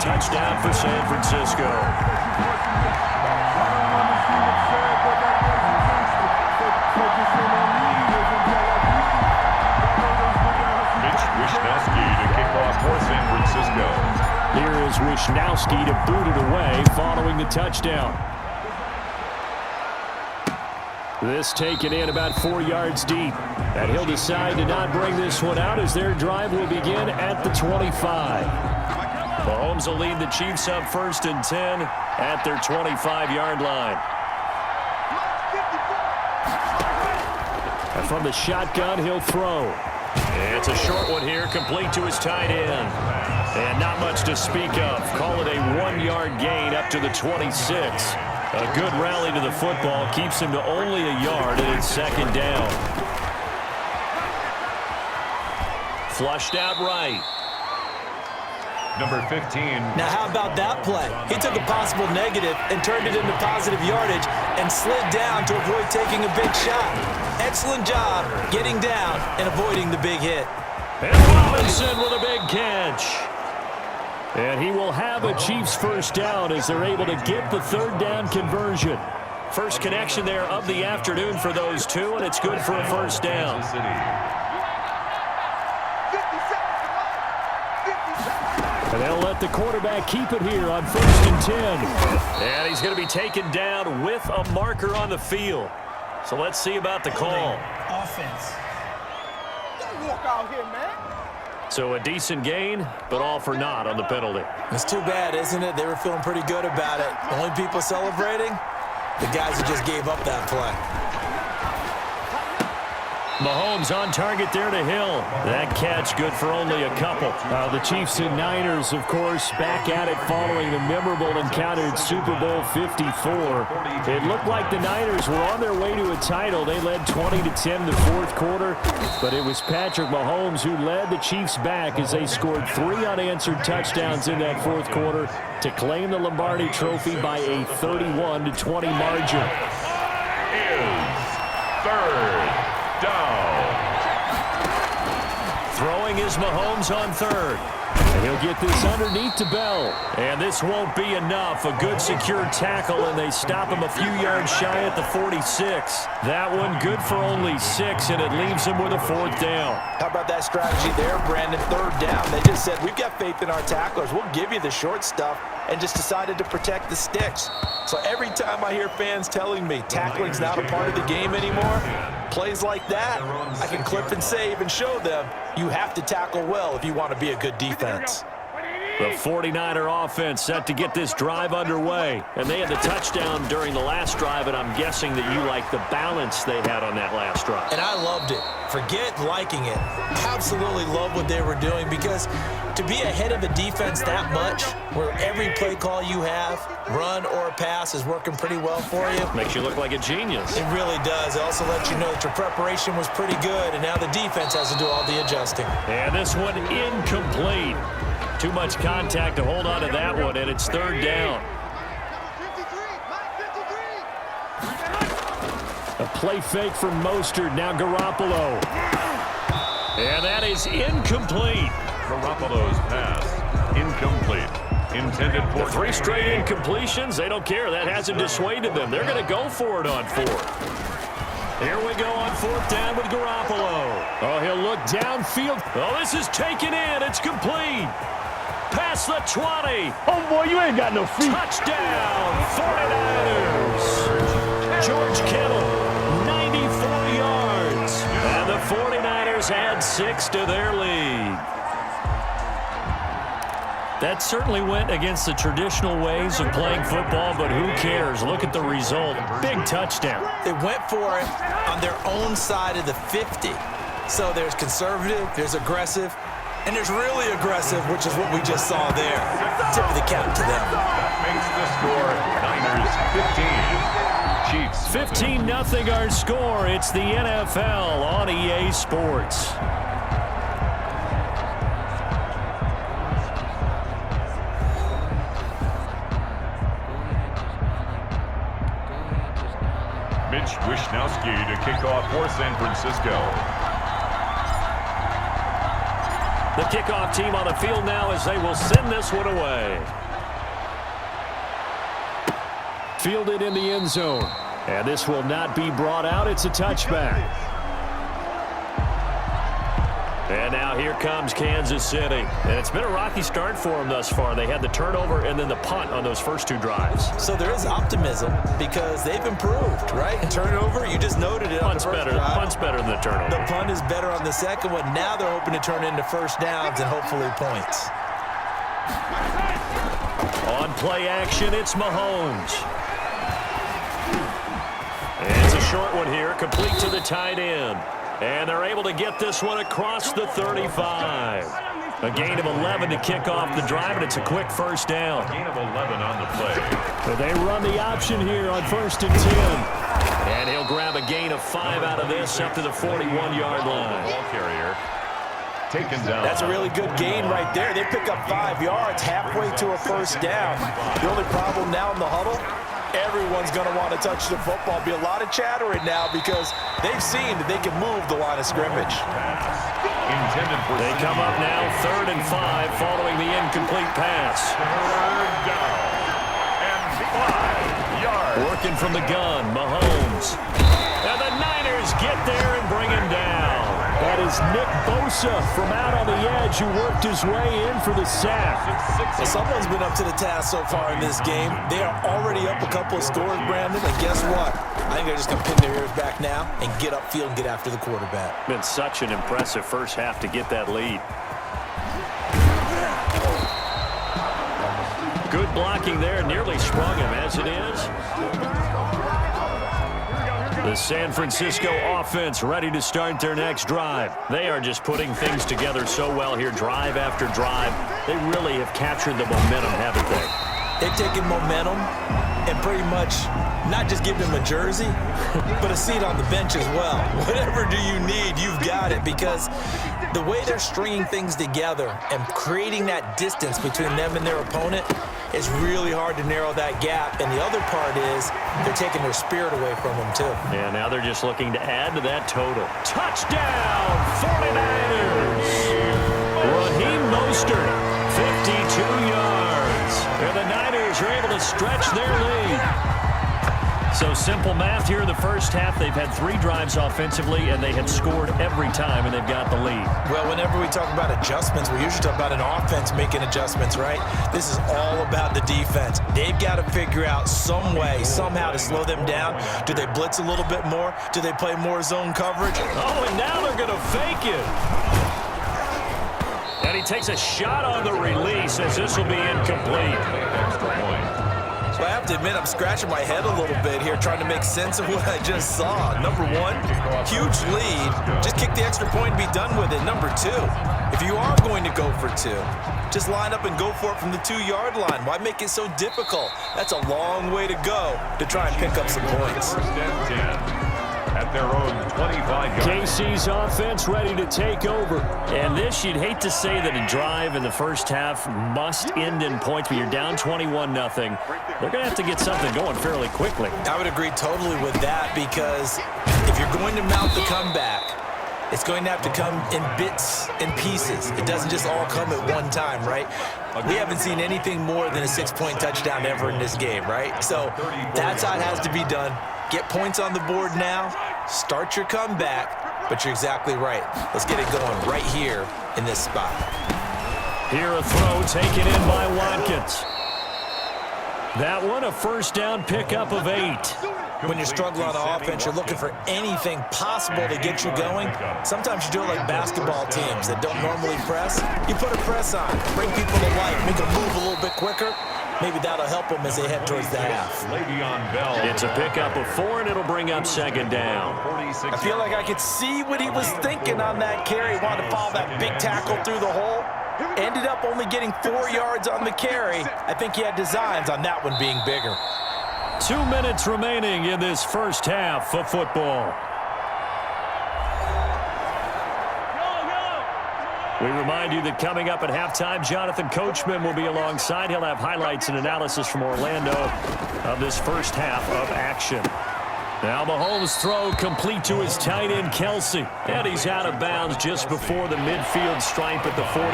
touchdown for San Francisco. To kick off for San Francisco. Here is Wishnowsky to boot it away following the touchdown. This taken in about 4 yards deep. And he'll decide to not bring this one out as their drive will begin at the 25. Mahomes will lead the Chiefs up 1st and 10 at their 25-yard line. And from the shotgun, he'll throw. It's a short one here, complete to his tight end. And not much to speak of. Call it a 1-yard gain up to the 26. A good rally to the football keeps him to only a yard, and it's 2nd down. Flushed out right. Number 15. Now how about that play? He took a possible negative and turned it into positive yardage and slid down to avoid taking a big shot. Excellent job getting down and avoiding the big hit. And Robinson with a big catch. And he will have a Chiefs 1st down as they're able to get the 3rd down conversion. First connection there of the afternoon for those two, and it's good for a 1st down. And they'll let the quarterback keep it here on 1st and 10. And he's going to be taken down with a marker on the field. So let's see about the call. Offense. Don't walk out here, man. So a decent gain, but all for naught on the penalty. It's too bad, isn't it? They were feeling pretty good about it. The only people celebrating, the guys who just gave up that play. Mahomes on target there to Hill. That catch good for only a couple. The Chiefs and Niners, of course, back at it following the memorable encounter in Super Bowl 54. It looked like the Niners were on their way to a title. They led 20-10 in the 4th quarter, but it was Patrick Mahomes who led the Chiefs back as they scored 3 unanswered touchdowns in that 4th quarter to claim the Lombardi Trophy by a 31-20 margin. Is 3rd down. Throwing is Mahomes on 3rd. And he'll get this underneath to Bell. And this won't be enough. A good secure tackle, and they stop him a few yards shy at the 46. That one good for only 6, and it leaves him with a 4th down. How about that strategy there, Brandon? 3rd down. They just said, we've got faith in our tacklers. We'll give you the short stuff, and just decided to protect the sticks. So every time I hear fans telling me tackling's not a part of the game anymore, plays like that, I can clip and save and show them you have to tackle well if you want to be a good defense. The 49er offense set to get this drive underway. And they had the touchdown during the last drive, and I'm guessing that you like the balance they had on that last drive. And I loved it. Forget liking it. Absolutely love what they were doing, because to be ahead of a defense that much, where every play call you have, run or pass, is working pretty well for you. Makes you look like a genius. It really does. It also lets you know that your preparation was pretty good, and now the defense has to do all the adjusting. And this one incomplete. Too much contact to hold on to that one, and it's 3rd down. A play fake from Mostert, now Garoppolo. And that is incomplete. Garoppolo's pass, incomplete. Intended for the 3 straight incompletions, they don't care. That hasn't dissuaded them. They're going to go for it on 4th. Here we go on 4th down with Garoppolo. Oh, he'll look downfield. Oh, this is taken in. It's complete. Past the 20. Oh, boy, you ain't got no feet. Touchdown, 49ers. George Kittle, 94 yards. And the 49ers add 6 to their lead. That certainly went against the traditional ways of playing football, but who cares? Look at the result. Big touchdown. They went for it on their own side of the 50. So there's conservative, there's aggressive, and there's really aggressive, which is what we just saw there. Tip of the cap to them. Makes the score Niners 15. Chiefs 15-0 our score. It's the NFL on EA Sports. Wishnowsky to kick off for San Francisco. The kickoff team on the field now as they will send this one away. Fielded in the end zone. And this will not be brought out. It's a touchback. And now here comes Kansas City. And it's been a rocky start for them thus far. They had the turnover and then the punt on those first two drives. So there is optimism because they've improved, right? Turnover, you just noted it. Punt's better than the turnover. The punt is better on the second one. Now they're hoping to turn into first downs and hopefully points. On play action, it's Mahomes. And it's a short one here, complete to the tight end. And they're able to get this one across the 35. A gain of 11 to kick off the drive, and it's a quick first down. Gain of 11 on the play. So they run the option here on 1st and 10. And he'll grab a gain of 5 out of this up to the 41-yard line. Ball carrier taken down. That's a really good gain right there. They pick up 5 yards halfway to a first down. The only problem now in the huddle, everyone's going to want to touch the football. Be a lot of chattering now because they've seen that they can move the line of scrimmage. They come up now 3rd and 5 following the incomplete pass. 3rd down and 5 yards. Working from the gun, Mahomes. And the Niners get there and bring him down. That is Nick Bosa from out on the edge who worked his way in for the sack. Well, someone's been up to the task so far in this game. They are already up a couple of scores, Brandon, and guess what? I think they're just going to pin their ears back now and get upfield and get after the quarterback. Been such an impressive first half to get that lead. Good blocking there, nearly sprung him as it is. The San Francisco offense ready to start their next drive. They are just putting things together so well here, drive after drive. They really have captured the momentum, haven't they? They've taken momentum and pretty much not just give them a jersey, but a seat on the bench as well. Whatever do you need, you've got it, because the way they're stringing things together and creating that distance between them and their opponent, it's really hard to narrow that gap. And the other part is they're taking their spirit away from them, too. Yeah, now they're just looking to add to that total. Touchdown, 49ers! Raheem Mostert, 52 yards. And the Niners are able to stretch their lead. So simple math here in the first half. They've had 3 drives offensively, and they had scored every time, and they've got the lead. Well, whenever we talk about adjustments, we usually talk about an offense making adjustments, right? This is all about the defense. They've got to figure out some way, somehow to slow them down. Do they blitz a little bit more? Do they play more zone coverage? Oh, and now they're going to fake it. And he takes a shot on the release as this will be incomplete. Extra point. So I have to admit, I'm scratching my head a little bit here trying to make sense of what I just saw. Number 1, huge lead. Just kick the extra point and be done with it. Number 2, if you are going to go for 2, just line up and go for it from the 2-yard line. Why make it so difficult? That's a long way to go to try and pick up some points. 1st and 10. At their own 25-yard. KC's offense ready to take over. And this, you'd hate to say that a drive in the first half must end in points, but you're down 21-0. They're going to have to get something going fairly quickly. I would agree totally with that, because if you're going to mount the comeback, it's going to have to come in bits and pieces. It doesn't just all come at one time, right? We haven't seen anything more than a 6-point touchdown ever in this game, right? So that's how it has to be done. Get points on the board now, start your comeback, but you're exactly right. Let's get it going right here in this spot. Here a throw taken in by Watkins. That one a first down pickup of 8. When you're struggling on offense, you're looking for anything possible to get you going. Sometimes you do it like basketball teams that don't normally press. You put a press on, bring people to life, make them move a little bit quicker. Maybe that'll help them as they head towards the half. It's a pickup of 4, and it'll bring up 2nd down. I feel like I could see what he was thinking on that carry. Wanted to follow that big tackle through the hole. Ended up only getting 4 yards on the carry. I think he had designs on that one being bigger. 2 minutes remaining in this first half of football. We remind you that coming up at halftime, Jonathan Coachman will be alongside. He'll have highlights and analysis from Orlando of this first half of action. Now Mahomes' throw complete to his tight end, Kelsey. And he's out of bounds just before the midfield stripe at the 49.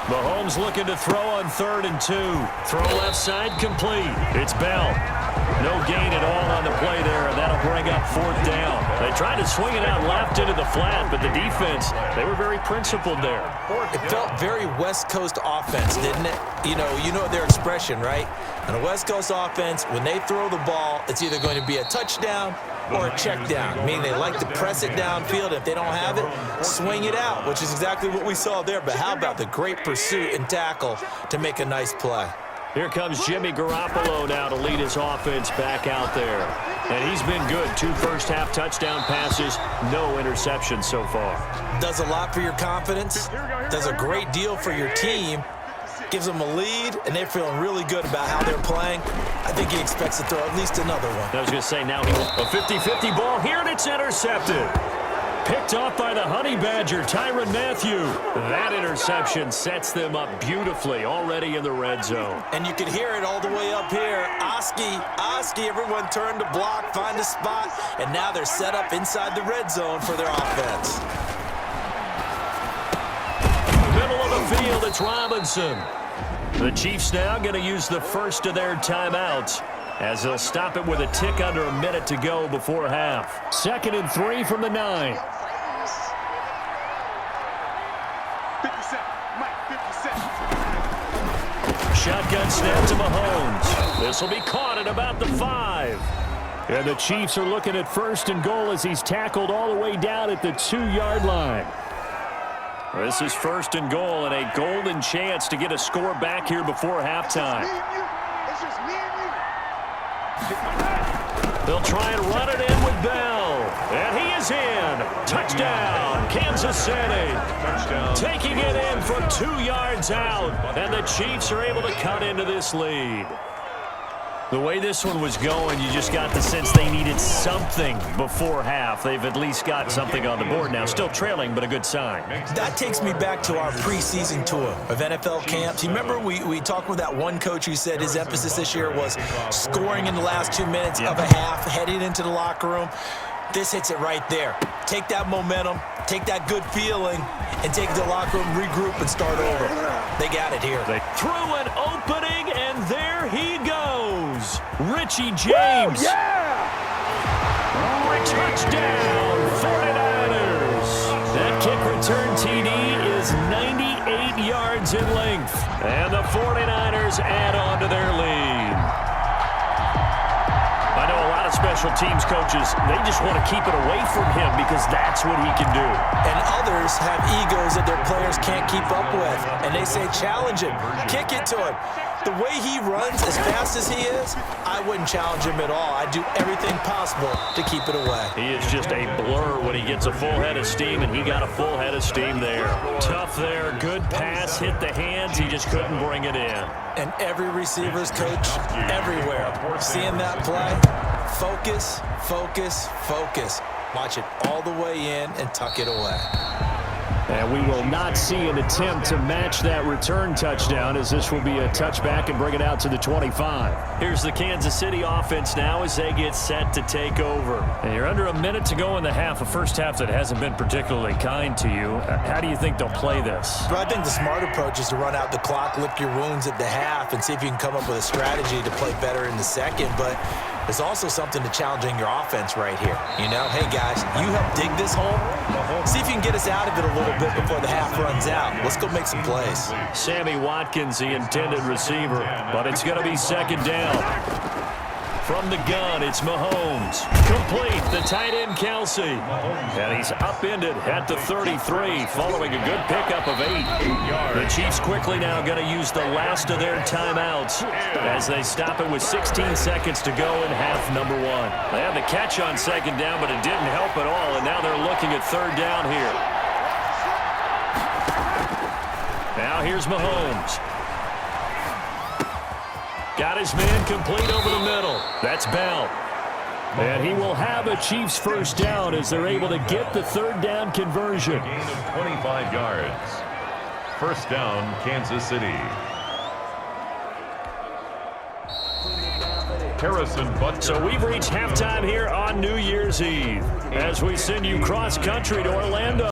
Mahomes looking to throw on 3rd and 2. Throw left side complete. It's Bell. No gain at all on the play there, and that'll bring up 4th down. They tried to swing it out left into the flat, but the defense, they were very principled there. It felt very West Coast offense, didn't it? You know their expression, right? On a West Coast offense, when they throw the ball, it's either going to be a touchdown or a check down, meaning they like to press it downfield. If they don't have it, swing it out, which is exactly what we saw there. But how about the great pursuit and tackle to make a nice play? Here comes Jimmy Garoppolo now to lead his offense back out there. And he's been good. 2 first-half touchdown passes, no interceptions so far. Does a lot for your confidence, does a great deal for your team, gives them a lead, and they're feeling really good about how they're playing. I think he expects to throw at least another one. I was going to say, now a 50-50 ball here, and it's intercepted. Picked off by the Honey Badger, Tyrann Mathieu. That interception sets them up beautifully already in the red zone. And you can hear it all the way up here. Oski, everyone turned to block, find a spot, and now they're set up inside the red zone for their offense. Middle of the field, it's Robinson. The Chiefs now going to use the first of their timeouts, as they'll stop it with a tick under a minute to go before half. 2nd and 3 from the 9. 50 Mike, 50 Shotgun snap to Mahomes. This will be caught at about the 5. And the Chiefs are looking at 1st and goal as he's tackled all the way down at the 2-yard line. This is 1st and goal and a golden chance to get a score back here before halftime. They'll try and run it in with Bell. And he is in. Touchdown, Kansas City. Touchdown. Taking it in from 2 yards out. And the Chiefs are able to cut into this lead. The way this one was going, you just got the sense they needed something before half. They've at least got something on the board now. Still trailing, but a good sign. That takes me back to our preseason tour of NFL camps. You remember we talked with that one coach who said his emphasis this year was scoring in the last 2 minutes of a half, heading into the locker room. This hits it right there. Take that momentum, take that good feeling, and take it to the locker room, regroup, and start over. They got it here. They threw an opening, and there he goes. Richie James. Oh, yeah! Touchdown, 49ers. That kick return TD is 98 yards in length. And the 49ers add on to their lead. I know a lot of special teams coaches, they just want to keep it away from him because that's what he can do. And others have egos that their players can't keep up with. And they say, challenge him, kick it to him. The way he runs as fast as he is, I wouldn't challenge him at all. I'd do everything possible to keep it away. He is just a blur when he gets a full head of steam, and he got a full head of steam there. Tough there, good pass, hit the hands, he just couldn't bring it in. And every receiver's coach everywhere, seeing that play, focus, focus, focus. Watch it all the way in and tuck it away. And we will not see an attempt to match that return touchdown, as this will be a touchback and bring it out to the 25. Here's the Kansas City offense now as they get set to take over. And you're under a minute to go in the half, a first half that hasn't been particularly kind to you. How do you think they'll play this? Well, I think the smart approach is to run out the clock, lick your wounds at the half, and see if you can come up with a strategy to play better in the second. But there's also something to challenging your offense right here. You know, hey guys, you help dig this hole. See if you can get us out of it a little bit before the half runs out. Let's go make some plays. Sammy Watkins, the intended receiver, but it's going to be 2nd down. From the gun, it's Mahomes. Complete, the tight end, Kelsey. And he's upended at the 33, following a good pickup of 8. The Chiefs quickly now going to use the last of their timeouts as they stop it with 16 seconds to go in half number 1. They had the catch on 2nd down, but it didn't help at all, and now they're looking at 3rd down here. Now here's Mahomes. Got his man complete over the middle. That's Bell. And he will have a Chiefs first down as they're able to get the 3rd down conversion. Gain of 25 yards. First down, Kansas City. Harrison Butker. So we've reached halftime here on New Year's Eve as we send you cross-country to Orlando.